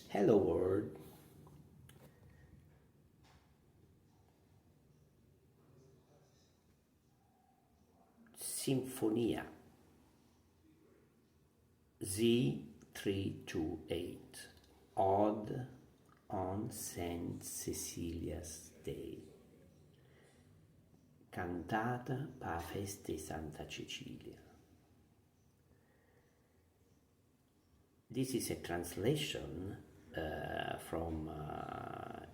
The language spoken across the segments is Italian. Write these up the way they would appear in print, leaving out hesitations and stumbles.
Hello world, Sinfonia Z328, Ode on Saint Cecilia's Day, cantata per la festa di Santa Cecilia. This is a translation from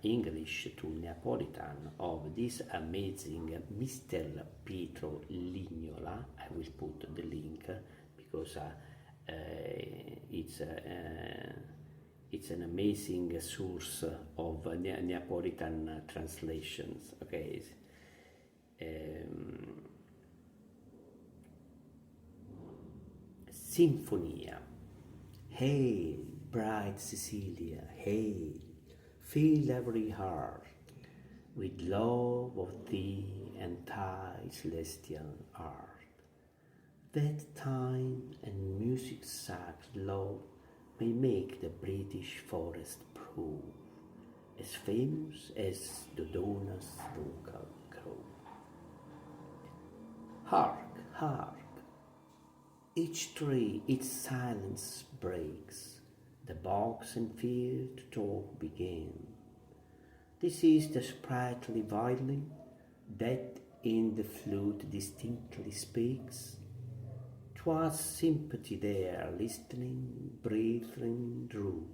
English to Neapolitan of this amazing Mr. Pietro Lignola. I will put the link because it's an amazing source of Neapolitan translations. Okay. Sinfonia. Hail, bright Cecilia, hail, fill every heart with love of thee and thy celestial art, that time and music's sacred love may make the British forest prove as famous as Dodona's vocal crow. Hark, hark! Each tree its silence breaks, the box and field to talk begin. This is the sprightly violin that in the flute distinctly speaks. 'Twas sympathy there listening, brethren drew,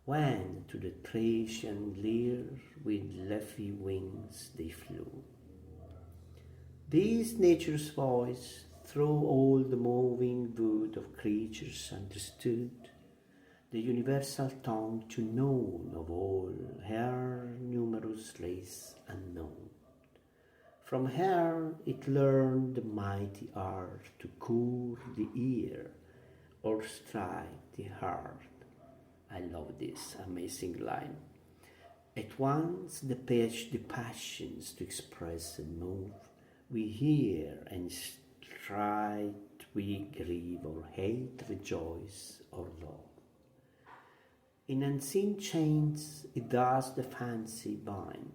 when to the Thracian lyre with leafy wings they flew. This nature's voice through all the moving wood of creatures understood, the universal tongue to known of all her numerous race unknown. From her it learned the mighty art to cool the ear or strike the heart. I love this amazing line. At once the passions to express and move, we hear and stride, we grieve or hate, rejoice or love. In unseen chains it does the fancy bind.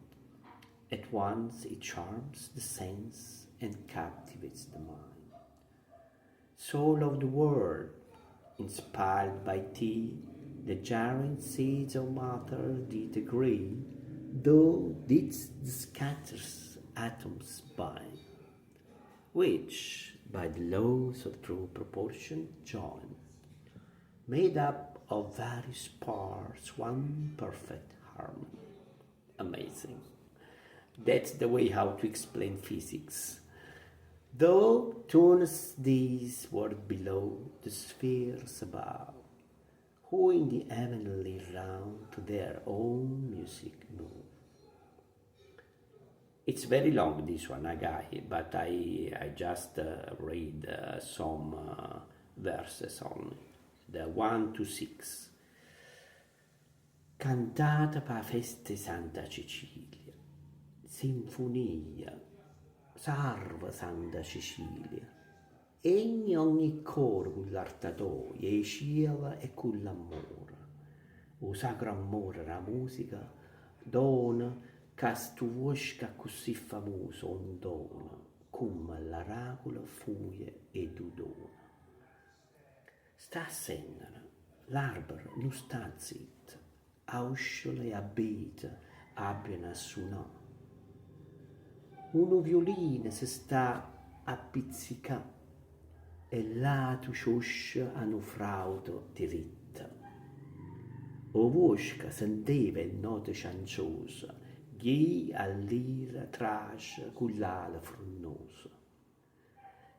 At once it charms the sense and captivates the mind. Soul of the world, inspired by thee, the jarring seeds of matter did agree, thou didst the scatter's atoms bind, which by the laws of true proportion join, made up of various parts, one perfect harmony. Amazing. That's the way how to explain physics. Though tunes these were below, the spheres above, who in the heavenly round to their own music move. It's very long, this one, Agai, but I just read some verses only. The 1 to 6. Cantata per feste Santa Cecilia, sinfonia, salve Santa Cecilia, egni ogni coro con l'artatoia, e ciela e con l'amore. O sacro amore, la musica, dona, castu vosca così famoso un dona, come l'oracolo fuie ed udona. Sta a sennere, l'arbor non sta zitto, ausciole e abita, abbiano a suonare. Uno violino si sta a pizzicare e lato cioscia hanno frauto diritta. O vosca sentiva il note cianciosa, ghi all'ira trascia con l'ala frunnosa.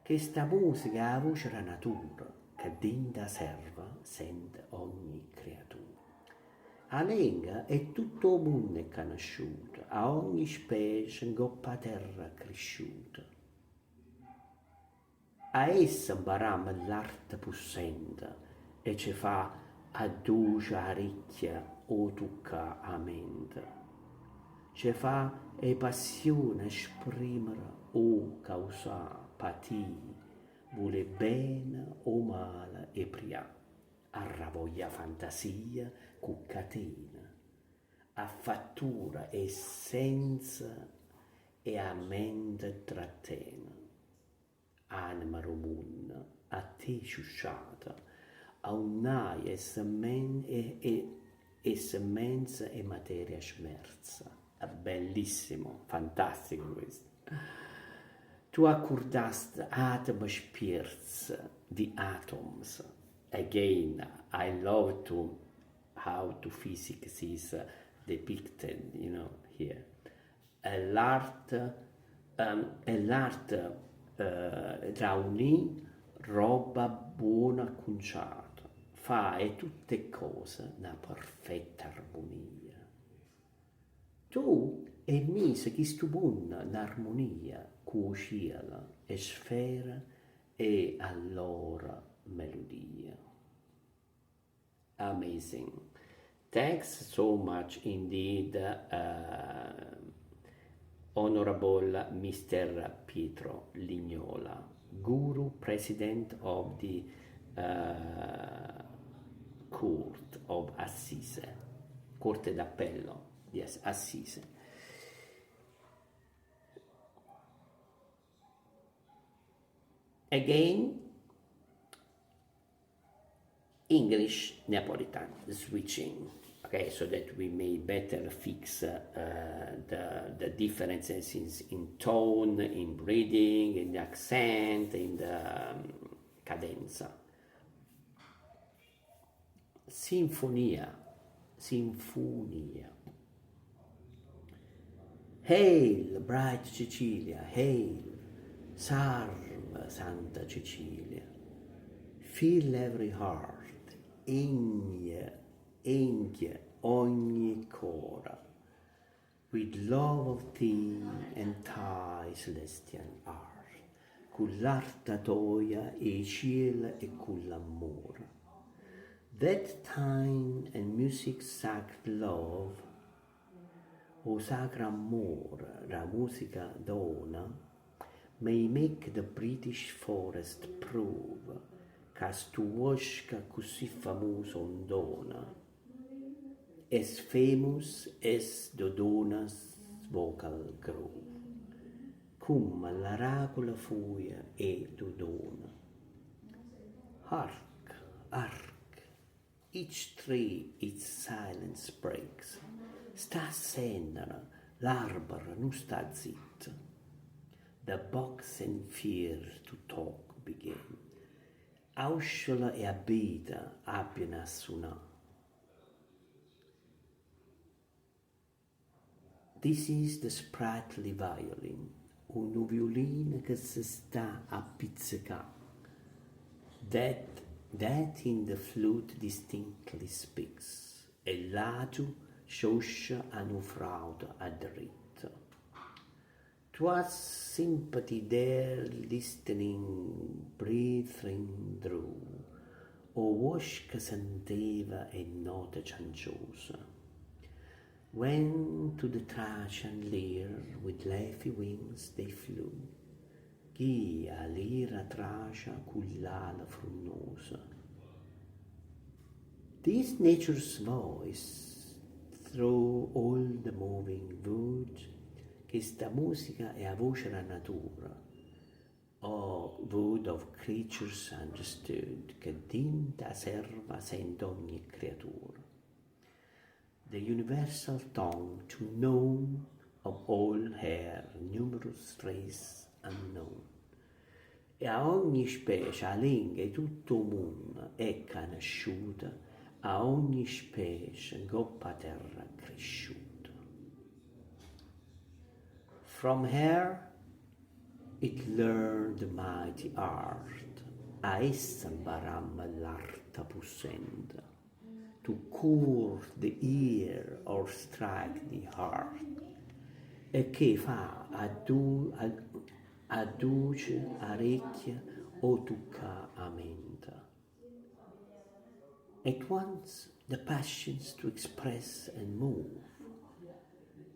Che sta musica è la voce della natura, che dentro serva sente ogni creatura. A lingua è tutto il mondo è conosciuto, a ogni specie in coppa terra cresciuta. A essa impariamo l'arte possente e ci fa adduce a ricchia o tocca a mente. Ci fa e passione esprimere o causare patie, vuole bene o male e pria. arravoglia fantasia cu catena, a fattura e senza e a mente trattena, anima romunna, a te sciusciata, a un'aia e semmenza e materia smerza. È bellissimo, fantastico questo. Tu accordast atom spirits, the atoms. Again, I love to how to physics is depicted, here. L'arte raunì roba buona conciata, fa e tutte cose una perfetta armonia. Tu e mise chi stu bunna n'armonia cu cielo e sfera e allora melodia. Amazing. Thanks so much indeed, Honorable Mr. Pietro Lignola, Guru President of the Court of Assise, Corte d'Appello, yes, Assise. Again, English Neapolitan switching, okay, so that we may better fix the differences in tone, in breathing, in the accent, in the cadenza. Sinfonia. Hail, bright Cecilia, hail, salve, Santa Cecilia. Fill every heart, enche ogni cora, with love of thee and thy celestial art, con l'arta toia e cielo e con l'amore. That time and music sacred love, o sacra amore, la musica dona, may make the British forest prove, castu vosca così famoso ondona, es famous es Dodona's vocal grove, cum l'aracola fuia e Dodona. Hark, hark, each tree its silence breaks, sta senera, l'arbor non sta zitto, the box and fear to talk begin, ausciola e abita abbiano a suonare. This is the sprightly violin, un violino che si sta a pizzica, that in the flute distinctly speaks, e l'agio scioscia a un fraudo a dritto. 'Twas sympathy there listening, breathing drew, o voce che senteva e note cianciosa. When to the Thracian lyre with leafy wings they flew, chi a l'ira Tracia cull'ala frunnosa. This nature's voice through all the moving wood, che sta musica è a voce della natura, o wood of creatures understood, che dinta serva sente ogni creatura. The universal tongue to know of all her numerous race unknown. E a ogni specie, a lingua e tutto il mondo è conosciuta, a ogni specie goppa terra cresciuta. From her it learned the mighty art, a essa imparama l'arte possenda, to cure the ear or strike the heart, e che fa adduce orecchia o tocca a menta. At once the passions to express and move,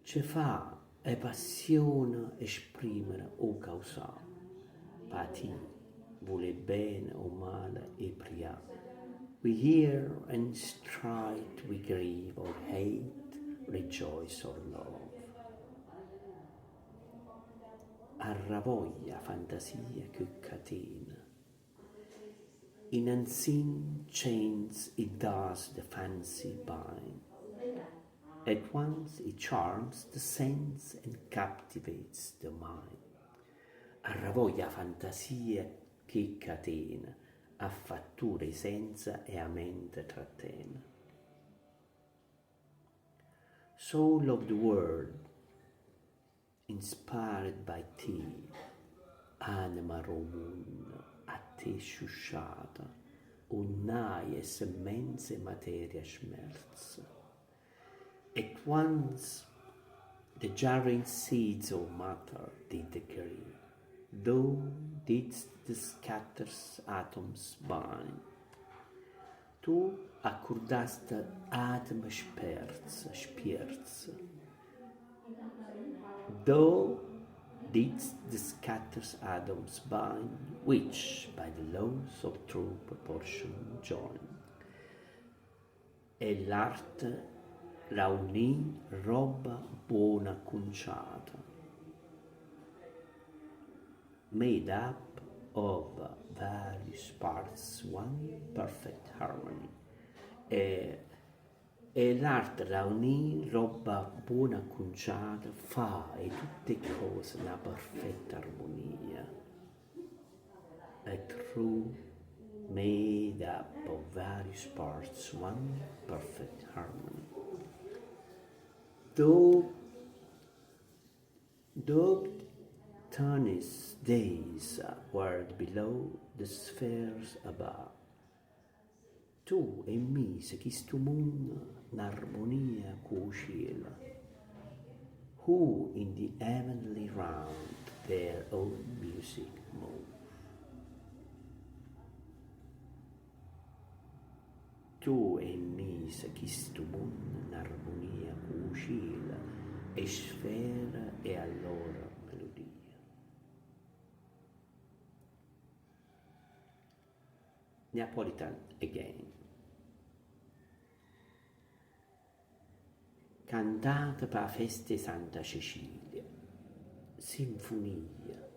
ce fa e passione esprimere o causare, patì, vuole bene o male e priare. We hear and stride, we grieve or hate, rejoice or love. Arravoglia fantasia che catena. In unseen chains it does the fancy bind. At once it charms the sense and captivates the mind. Arravoglia fantasia che catena, a fatture senza e a mente trattena. Soul of the world, inspired by thee, anima romuna, a te sciusciata, unnai e semmenze materia schmerz. At once the jarring seeds of matter did decree, thou didst the scatters atoms bind. Tu accordaste atem spirz. Thou didst the scatters atoms bind, which by the laws of true proportion join. E l'arte la unì roba buona conciata, made up of various parts, one perfect harmony. E l'arte la unì roba buona conciata, fa e tutte cose una perfetta armonia. A true made up of various parts, one perfect harmony. Though Turnus days were below the spheres above, tu e mise chistu mondo n'armonia co cielo, who in the heavenly round their own music move. Tu e mise chistu mondo n'armonia co cielo, e sfera e allora melodia. Neapolitan again. Cantate per feste Santa Cecilia, sinfonia,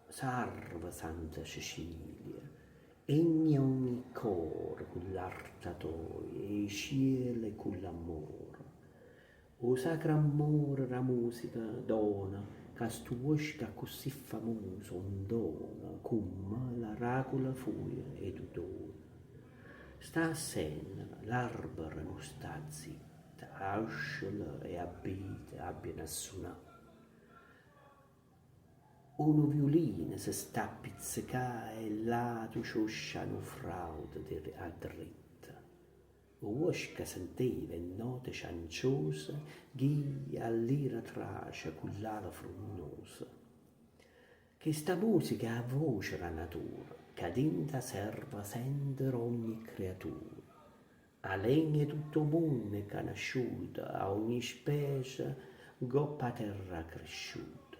salve Santa Cecilia, egni ogni cor con l'arte tua e cielo con l'amore. O sacro amore la musica dona, che stu voce così famoso un dono, come la racola fuia e tuttora. Sta a senna, l'arbore non sta zitta, ascela e abita, abbiano a suonare. Uno violino si sta a pizzicare e là tu ciosciano fraude a dritta. Uosca sentiva in note cianciose, ghia all'ira trace con l'ala fruminosa. Che sta musica ha voce la natura, che dinta serva sender ogni creatura. A legna tutto mondo è conosciuta, a ogni specie goppa terra cresciuta.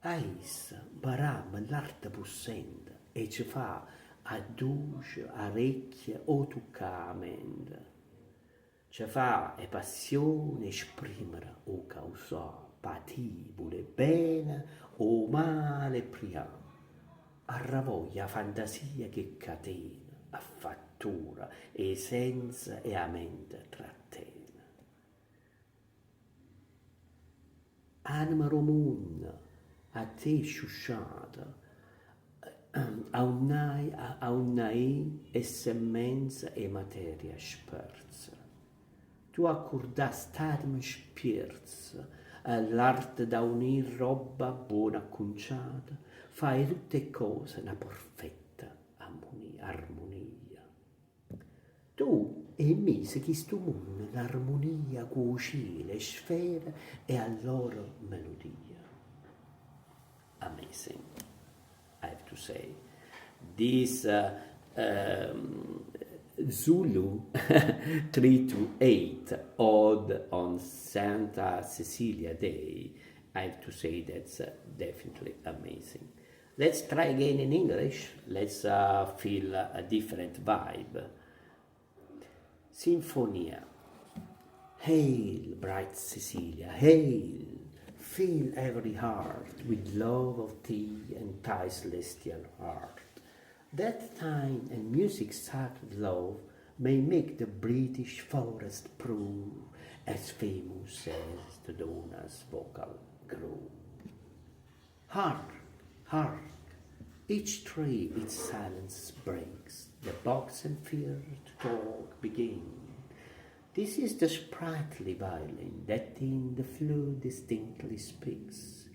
A essa baram l'arte possente e ci fa a duce, a orecchie o tocca a mente. Ci fa e passione esprimere o causare, patibile, bene o male priamo. Arravoglia fantasia che catena, a fattura e senza e a mente trattena. Anima romuna, a te sciusciata, a un'ai e semmenza e materia sperza. Tu accordasti armi spirza, l'arte da unir roba buona conciata, fai tutte cose una perfetta armonia. Tu e mise chi stu mondo l'armonia cuci le sfere e a loro melodia. Amazing, I have to say. This Zulu 328 Ode on Santa Cecilia Day, I have to say that's definitely amazing. Let's try again in English. Let's feel a different vibe. Sinfonia. Hail, bright Cecilia, hail! Fill every heart with love of thee and thy celestial art. That thine and music's sacred love may make the British forest prove as famous as the Donna's vocal grove. Hark, hark! Each tree its silence breaks, the box and fear to talk begin. This is the sprightly violin that in the flute distinctly speaks.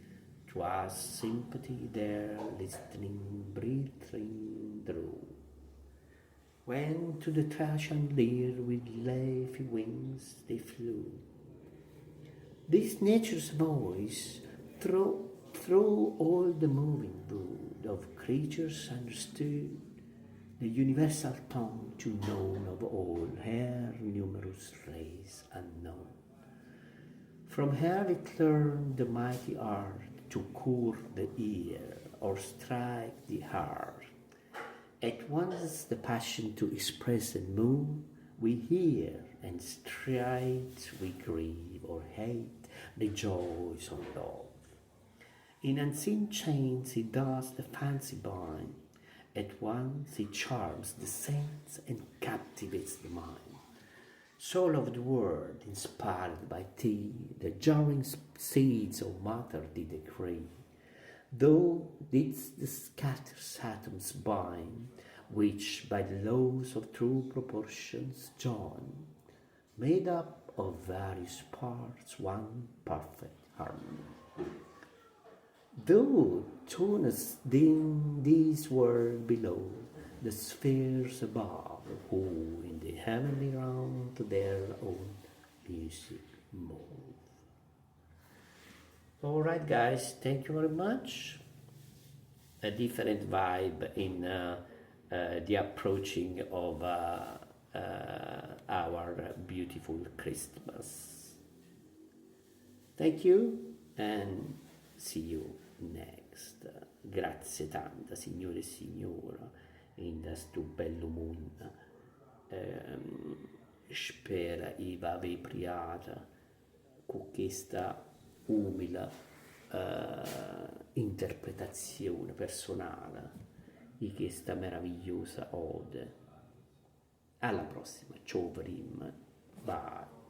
'Twas sympathy there listening, breathing drew. When to the Thracian lyre with leafy wings they flew. This nature's voice through all the moving wood of creatures understood, the universal tongue to known of all her numerous race unknown. From her it learned the mighty art to court the ear or strike the heart. At once the passion to express and move we hear, and straight we grieve or hate, rejoice or love. In unseen chains he does the fancy bind, at once he charms the sense and captivates the mind. Soul of the world, inspired by thee, the jarring seeds of matter did decree. Thou didst the scattered atoms bind, which by the laws of true proportions join, made up of various parts, one perfect harmony. Thou tunest in this world below, the spheres above, who in the heavenly realm to their own music move. All right, guys, thank you very much. A different vibe in the approaching of our beautiful Christmas. Thank you and see you next. Grazie tanta, signore e signora, in sto bello mondo. Spera Iva vi priata con questa umile interpretazione personale di questa meravigliosa ode. Alla prossima, ciao Brim, bye.